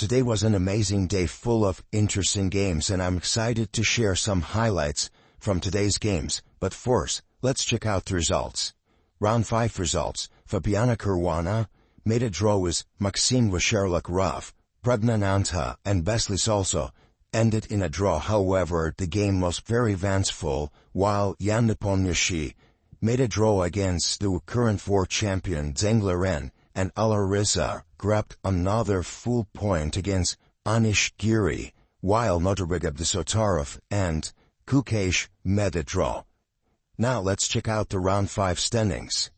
Today was an amazing day full of interesting games, and I'm excited to share some highlights from today's games. But first, let's check out the results. Round 5 results. Fabiano Caruana made a draw with Maxime Vachier-Lagrave. Pragnanantha and Beslis also ended in a draw. However, the game was very eventful, while Liren Ding made a draw against the current world champion Liren, and Alireza grabbed another full point against Giri, while Notorigab the Sotarov and Gukesh made a draw. Now let's check out the round 5 standings.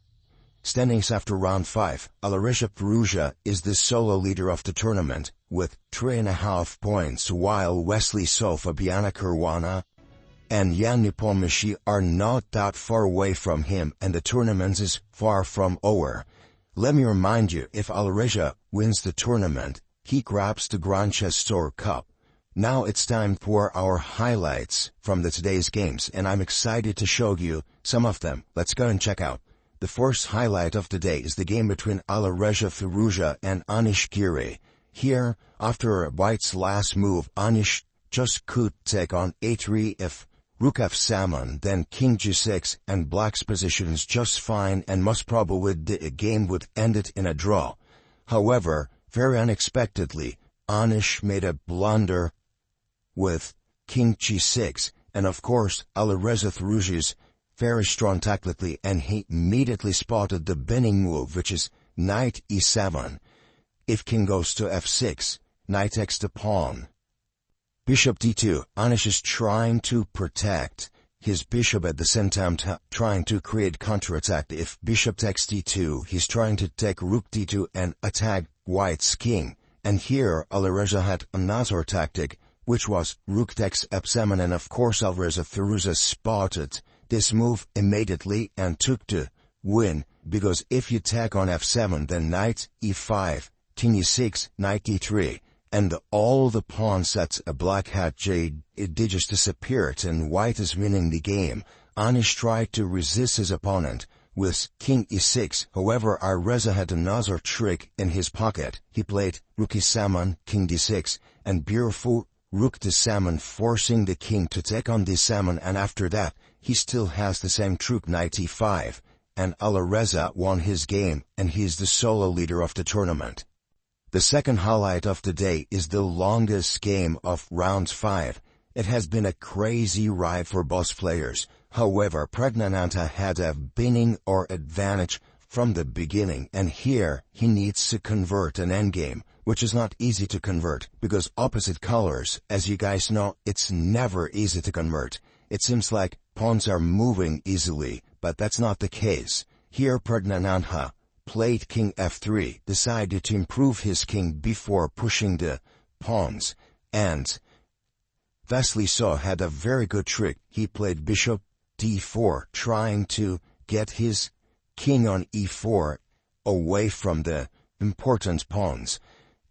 Standings after round 5. Alireza FIroujza is the solo leader of the tournament with 3.5 points, while Fabiano Caruana and Liren Ding are not that far away from him, and the tournament is far from over. Let me remind you, if Alireza wins the tournament, he grabs the Sinquefield Cup. Now it's time for our highlights from today's games, and I'm excited to show you some of them. Let's go and check out. The first highlight of the day is the game between Alireza FIroujza and Giri. Here, after White's last move, Anish just could take on a3 if Rook f7, then King g6, and Black's position is just fine, and most probably the game would end it in a draw. However, very unexpectedly, Anish made a blunder with King g6, and of course, Alireza FIroujza is very strong tactically, and he immediately spotted the winning move, which is knight e7. If king goes to f6, knight takes the pawn. Bishop d2. Anish is trying to protect his bishop at the same time trying to create counterattack. If bishop takes d2, he's trying to take rook d2 and attack White's king. And here Alireza had another tactic, which was rook takes f7, and of course Alireza FIroujza spotted this move immediately and took the win, because if you take on f7, then knight e5, king e6, knight d3, and all the pawns that Black had they just disappeared, and White is winning the game. Anish tried to resist his opponent with king e6. However, Alireza had another trick in his pocket. He played rook e7, king d6, and beautiful rook d7, forcing the king to take on d7, and after that, he still has the same trick, knight e5, and Alireza won his game, and he is the solo leader of the tournament. The second highlight of the day is the longest game of round 5. It has been a crazy ride for both players. However, Pragnanantha had a winning or advantage from the beginning, and here he needs to convert an endgame, which is not easy to convert, because opposite colors, as you guys know, it's never easy to convert. It seems like pawns are moving easily, but that's not the case. Here Pragnanantha played king f3, decided to improve his king before pushing the pawns, and Vachier-Lagrave had a very good trick. He played bishop d4, trying to get his king on e4 away from the important pawns,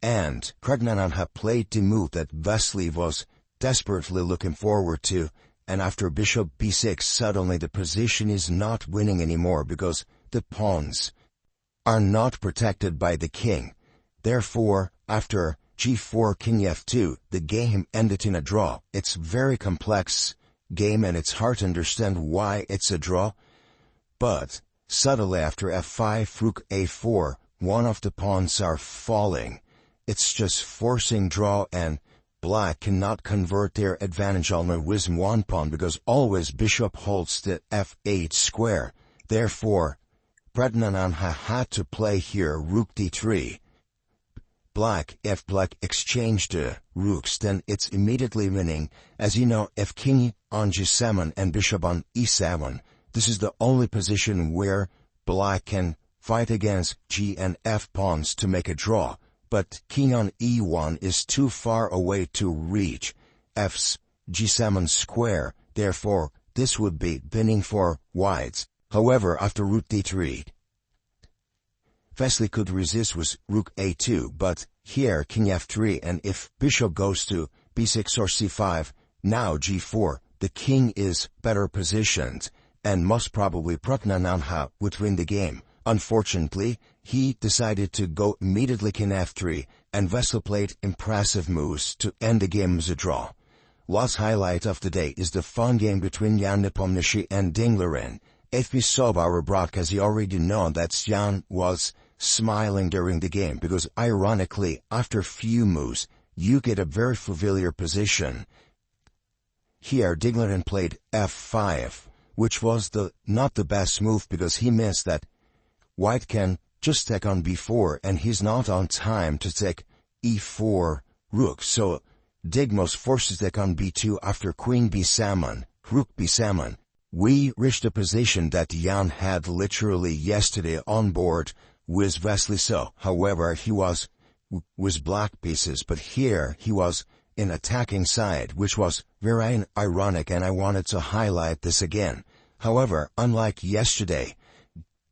and Pragnanantha played the move that Vachier-Lagrave was desperately looking forward to, and after bishop b6, suddenly the position is not winning anymore because the pawns are not protected by the king. Therefore, after g4 king f2, the game ended in a draw. It's very complex game, and it's hard to understand why it's a draw. But suddenly after f5 rook a4, one of the pawns are falling. It's just forcing draw, and Black cannot convert their advantage only with one pawn, because always bishop holds the f8 square. Therefore, Pragnanantha had to play here rook d3. If Black exchanged the rooks, then it's immediately winning. As you know, if king on g7 and bishop on e7, this is the only position where Black can fight against g and f pawns to make a draw. But king on e1 is too far away to reach f's g7 square. Therefore, this would be winning for Whites. However, after rook d3, Vachier-Lagrave could resist with rook a2, but here king f3, and if bishop goes to b6 or c5, now g4, the king is better positioned, and most probably Pragnanantha would win the game. Unfortunately, he decided to go immediately king f3, and Vessel played impressive moves to end the game as a draw. Last highlight of the day is the fun game between Jan Nepomniachtchi and Ding Liren. If we saw our broadcast, you already know that Jan was smiling during the game because ironically, after few moves, you get a very familiar position. Here, Ding Liren played f5, which was not the best move because he missed that White can just take on b4 and he's not on time to take e4 rook, so Ding was forced to take on b2 after queen b7, rook b7. We reached a position that Jan had literally yesterday on board with Wesley, so however he was with black pieces, but here he was in attacking side, which was very ironic, and I wanted to highlight this again. However, unlike yesterday,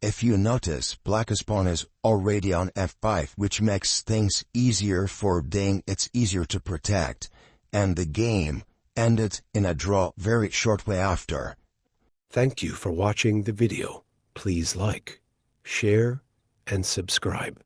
if you notice, black's pawn is already on f5, which makes things easier for Ding. It's easier to protect, and the game ended in a draw very short way after. Thank you for watching the video. Please like, share, and subscribe.